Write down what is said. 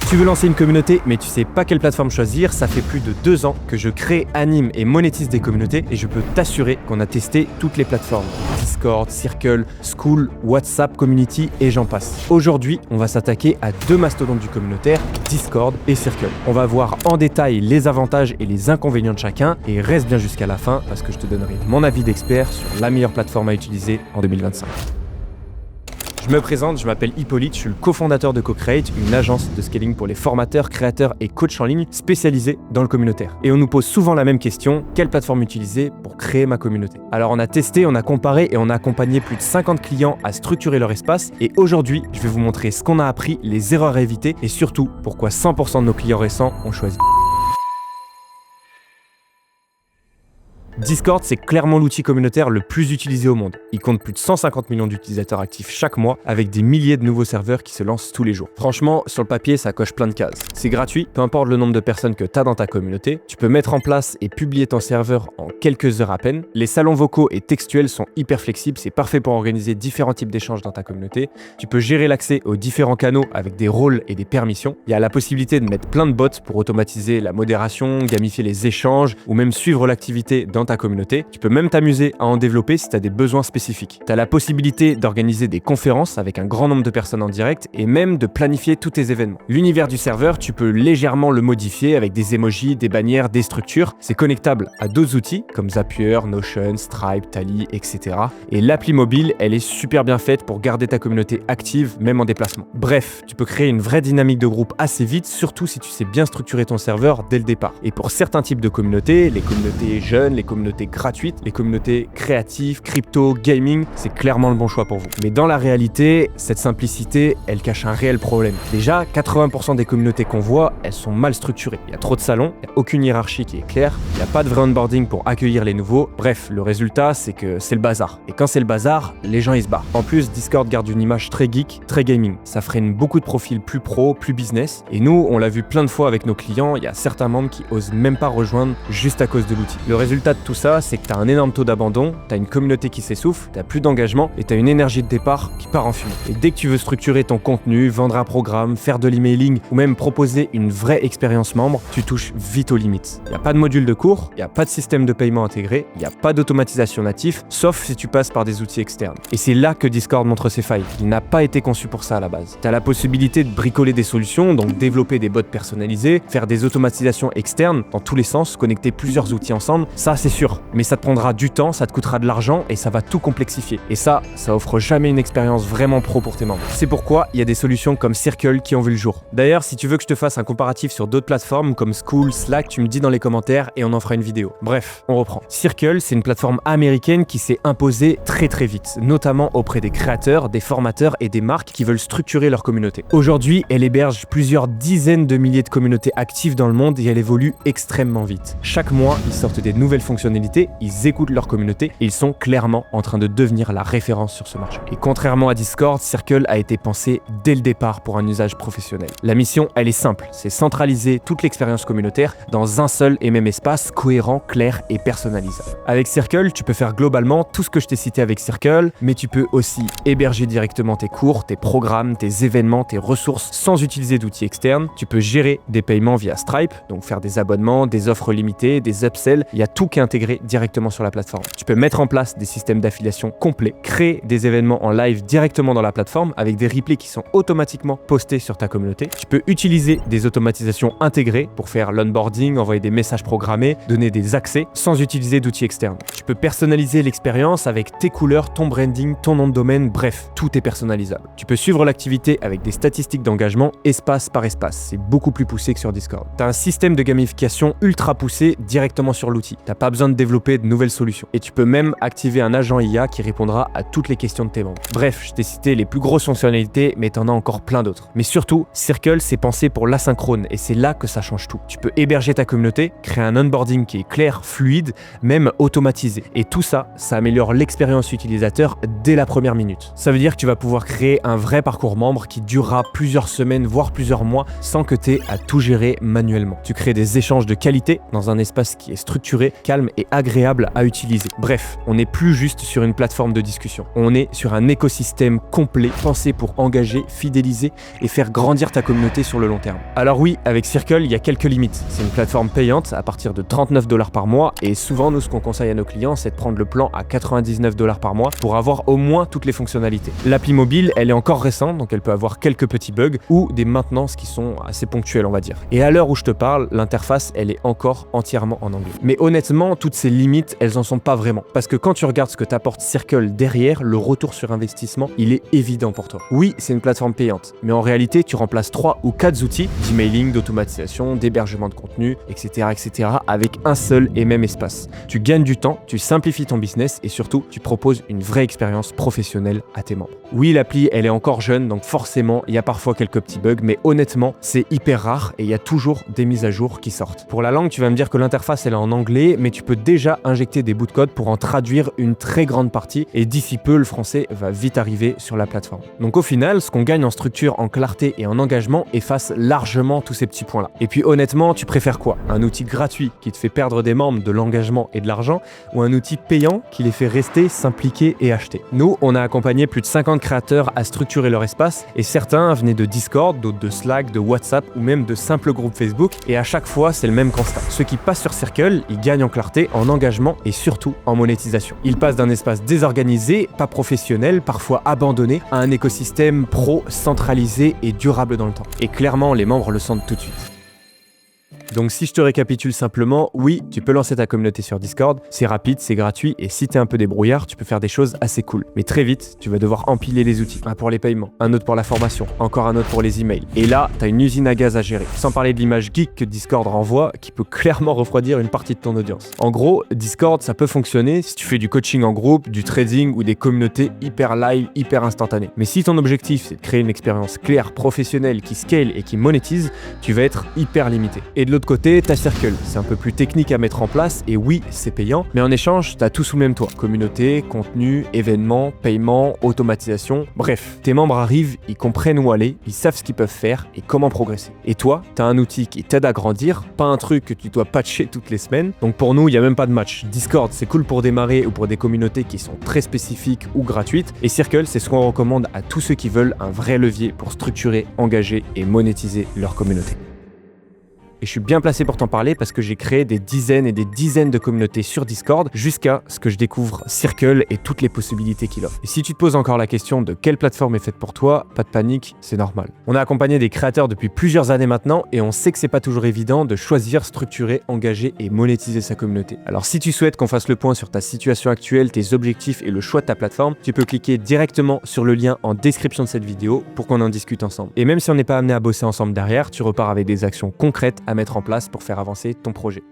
Tu veux lancer une communauté mais tu sais pas quelle plateforme choisir, ça fait plus de 2 ans que je crée, anime et monétise des communautés et je peux t'assurer qu'on a testé toutes les plateformes. Discord, Circle, School, WhatsApp Community et j'en passe. Aujourd'hui, on va s'attaquer à 2 mastodontes du communautaire, Discord et Circle. On va voir en détail les avantages et les inconvénients de chacun et reste bien jusqu'à la fin parce que je te donnerai mon avis d'expert sur la meilleure plateforme à utiliser en 2025. Je me présente, je m'appelle Hippolyte, je suis le cofondateur de CoCreate, une agence de scaling pour les formateurs, créateurs et coachs en ligne spécialisés dans le communautaire. Et on nous pose souvent la même question, quelle plateforme utiliser pour créer ma communauté? Alors on a testé, on a comparé et on a accompagné plus de 50 clients à structurer leur espace et aujourd'hui, je vais vous montrer ce qu'on a appris, les erreurs à éviter et surtout pourquoi 100% de nos clients récents ont choisi. Discord, c'est clairement l'outil communautaire le plus utilisé au monde. Il compte plus de 150 millions d'utilisateurs actifs chaque mois, avec des milliers de nouveaux serveurs qui se lancent tous les jours. Franchement, sur le papier, ça coche plein de cases. C'est gratuit, peu importe le nombre de personnes que tu as dans ta communauté. Tu peux mettre en place et publier ton serveur en quelques heures à peine. Les salons vocaux et textuels sont hyper flexibles, c'est parfait pour organiser différents types d'échanges dans ta communauté. Tu peux gérer l'accès aux différents canaux avec des rôles et des permissions. Il y a la possibilité de mettre plein de bots pour automatiser la modération, gamifier les échanges ou même suivre l'activité dans ta communauté. Tu peux même t'amuser à en développer si tu as des besoins spécifiques. Tu as la possibilité d'organiser des conférences avec un grand nombre de personnes en direct et même de planifier tous tes événements. L'univers du serveur, tu peux légèrement le modifier avec des emojis, des bannières, des structures. C'est connectable à d'autres outils comme Zapier, Notion, Stripe, Tally, etc. Et l'appli mobile, elle est super bien faite pour garder ta communauté active, même en déplacement. Bref, tu peux créer une vraie dynamique de groupe assez vite, surtout si tu sais bien structurer ton serveur dès le départ. Et pour certains types de communautés, les communautés jeunes, les communautés gratuites, les communautés créatives, crypto, gaming, c'est clairement le bon choix pour vous. Mais dans la réalité, cette simplicité, elle cache un réel problème. Déjà, 80% des communautés qu'on voit, elles sont mal structurées. Il y a trop de salons, il n'y a aucune hiérarchie qui est claire, il n'y a pas de vrai onboarding pour accueillir les nouveaux. Bref, le résultat, c'est que c'est le bazar. Et quand c'est le bazar, les gens ils se barrent. En plus, Discord garde une image très geek, très gaming. Ça freine beaucoup de profils plus pro, plus business. Et nous, on l'a vu plein de fois avec nos clients, il y a certains membres qui osent même pas rejoindre juste à cause de l'outil. Le résultat de tout ça, c'est que tu as un énorme taux d'abandon, tu as une communauté qui s'essouffle, tu n'as plus d'engagement et tu as une énergie de départ qui part en fumée. Et dès que tu veux structurer ton contenu, vendre un programme, faire de l'emailing ou même proposer une vraie expérience membre, tu touches vite aux limites. Il n'y a pas de module de cours, il n'y a pas de système de paiement intégré, il n'y a pas d'automatisation natif, sauf si tu passes par des outils externes. Et c'est là que Discord montre ses failles. Il n'a pas été conçu pour ça à la base. Tu as la possibilité de bricoler des solutions, donc développer des bots personnalisés, faire des automatisations externes dans tous les sens, connecter plusieurs outils ensemble, ça c'est sûr. Mais ça te prendra du temps, ça te coûtera de l'argent et ça va tout complexifier. Et ça offre jamais une expérience vraiment pro pour tes membres. C'est pourquoi il y a des solutions comme Circle qui ont vu le jour. D'ailleurs, si tu veux que je te fasse un comparatif sur d'autres plateformes comme School, Slack, tu me dis dans les commentaires et on en fera une vidéo. Bref, on reprend. Circle, c'est une plateforme américaine qui s'est imposée très très vite, notamment auprès des créateurs, des formateurs et des marques qui veulent structurer leur communauté. Aujourd'hui, elle héberge plusieurs dizaines de milliers de communautés actives dans le monde et elle évolue extrêmement vite. Chaque mois, ils sortent des nouvelles fonctionnalités, ils écoutent leur communauté et ils sont clairement en train de devenir la référence sur ce marché. Et contrairement à Discord, Circle a été pensé dès le départ pour un usage professionnel. La mission, elle est simple, c'est centraliser toute l'expérience communautaire dans un seul et même espace cohérent, clair et personnalisable. Avec Circle, tu peux faire globalement tout ce que je t'ai cité avec Circle, mais tu peux aussi héberger directement tes cours, tes programmes, tes événements, tes ressources sans utiliser d'outils externes. Tu peux gérer des paiements via Stripe, donc faire des abonnements, des offres limitées, des upsells, il y a tout qui est intégré directement sur la plateforme. Tu peux mettre en place des systèmes d'affiliation complets, créer des événements en live directement dans la plateforme avec des replays qui sont automatiquement postés sur ta communauté. Tu peux utiliser des automatisations intégrées pour faire l'onboarding, envoyer des messages programmés, donner des accès sans utiliser d'outils externes. Tu peux personnaliser l'expérience avec tes couleurs, ton branding, ton nom de domaine, bref, tout est personnalisable. Tu peux suivre l'activité avec des statistiques d'engagement espace par espace. C'est beaucoup plus poussé que sur Discord. Tu as un système de gamification ultra poussé directement sur l'outil. Tu n'as pas besoin de développer de nouvelles solutions. Et tu peux même activer un agent IA qui répondra à toutes les questions de tes membres. Bref, je t'ai cité les plus grosses fonctionnalités, mais t'en as encore plein d'autres. Mais surtout, Circle, c'est pensé pour l'asynchrone et c'est là que ça change tout. Tu peux héberger ta communauté, créer un onboarding qui est clair, fluide, même automatisé. Et tout ça, ça améliore l'expérience utilisateur dès la première minute. Ça veut dire que tu vas pouvoir créer un vrai parcours membre qui durera plusieurs semaines, voire plusieurs mois, sans que tu aies à tout gérer manuellement. Tu crées des échanges de qualité dans un espace qui est structuré, calme ferme et agréable à utiliser. Bref, on n'est plus juste sur une plateforme de discussion. On est sur un écosystème complet pensé pour engager, fidéliser et faire grandir ta communauté sur le long terme. Alors oui, avec Circle, il y a quelques limites. C'est une plateforme payante à partir de 39 $ par mois et souvent, nous, ce qu'on conseille à nos clients, c'est de prendre le plan à 99 $ par mois pour avoir au moins toutes les fonctionnalités. L'appli mobile, elle est encore récente, donc elle peut avoir quelques petits bugs ou des maintenances qui sont assez ponctuelles, on va dire. Et à l'heure où je te parle, l'interface, elle est encore entièrement en anglais. Mais honnêtement, toutes ces limites, elles en sont pas vraiment. Parce que quand tu regardes ce que t'apporte Circle derrière, le retour sur investissement, il est évident pour toi. Oui, c'est une plateforme payante, mais en réalité, tu remplaces 3 ou 4 outils d'emailing, d'automatisation, d'hébergement de contenu, etc., avec un seul et même espace. Tu gagnes du temps, tu simplifies ton business et surtout, tu proposes une vraie expérience professionnelle à tes membres. Oui, l'appli, elle est encore jeune, donc forcément, il y a parfois quelques petits bugs, mais honnêtement, c'est hyper rare et il y a toujours des mises à jour qui sortent. Pour la langue, tu vas me dire que l'interface, elle est en anglais, mais tu peux déjà injecter des bouts de code pour en traduire une très grande partie et d'ici peu, le français va vite arriver sur la plateforme. Donc au final, ce qu'on gagne en structure, en clarté et en engagement efface largement tous ces petits points-là. Et puis honnêtement, tu préfères quoi? Un outil gratuit qui te fait perdre des membres, de l'engagement et de l'argent, ou un outil payant qui les fait rester, s'impliquer et acheter? Nous, on a accompagné plus de 50 créateurs à structurer leur espace et certains venaient de Discord, d'autres de Slack, de WhatsApp ou même de simples groupes Facebook et à chaque fois, c'est le même constat. Ceux qui passent sur Circle, ils gagnent en clarté, en engagement et surtout en monétisation. Ils passent d'un espace désorganisé, pas professionnel, parfois abandonné, à un écosystème pro, centralisé et durable dans le temps. Et clairement, les membres le sentent tout de suite. Donc si je te récapitule simplement, oui, tu peux lancer ta communauté sur Discord, c'est rapide, c'est gratuit et si t'es un peu débrouillard, tu peux faire des choses assez cool. Mais très vite, tu vas devoir empiler les outils. Un pour les paiements, un autre pour la formation, encore un autre pour les emails. Et là, t'as une usine à gaz à gérer. Sans parler de l'image geek que Discord renvoie, qui peut clairement refroidir une partie de ton audience. En gros, Discord, ça peut fonctionner si tu fais du coaching en groupe, du trading ou des communautés hyper live, hyper instantanées. Mais si ton objectif, c'est de créer une expérience claire, professionnelle, qui scale et qui monétise, tu vas être hyper limité. Et de l'autre côté, t'as Circle. C'est un peu plus technique à mettre en place et oui, c'est payant, mais en échange, t'as tout sous le même toit. Communauté, contenu, événements, paiement, automatisation, bref. Tes membres arrivent, ils comprennent où aller, ils savent ce qu'ils peuvent faire et comment progresser. Et toi, t'as un outil qui t'aide à grandir, pas un truc que tu dois patcher toutes les semaines. Donc pour nous, il n'y a même pas de match. Discord, c'est cool pour démarrer ou pour des communautés qui sont très spécifiques ou gratuites. Et Circle, c'est ce qu'on recommande à tous ceux qui veulent un vrai levier pour structurer, engager et monétiser leur communauté. Et je suis bien placé pour t'en parler parce que j'ai créé des dizaines et des dizaines de communautés sur Discord jusqu'à ce que je découvre Circle et toutes les possibilités qu'il offre. Et si tu te poses encore la question de quelle plateforme est faite pour toi, pas de panique, c'est normal. On a accompagné des créateurs depuis plusieurs années maintenant et on sait que c'est pas toujours évident de choisir, structurer, engager et monétiser sa communauté. Alors si tu souhaites qu'on fasse le point sur ta situation actuelle, tes objectifs et le choix de ta plateforme, tu peux cliquer directement sur le lien en description de cette vidéo pour qu'on en discute ensemble. Et même si on n'est pas amené à bosser ensemble derrière, tu repars avec des actions concrètes à mettre en place pour faire avancer ton projet.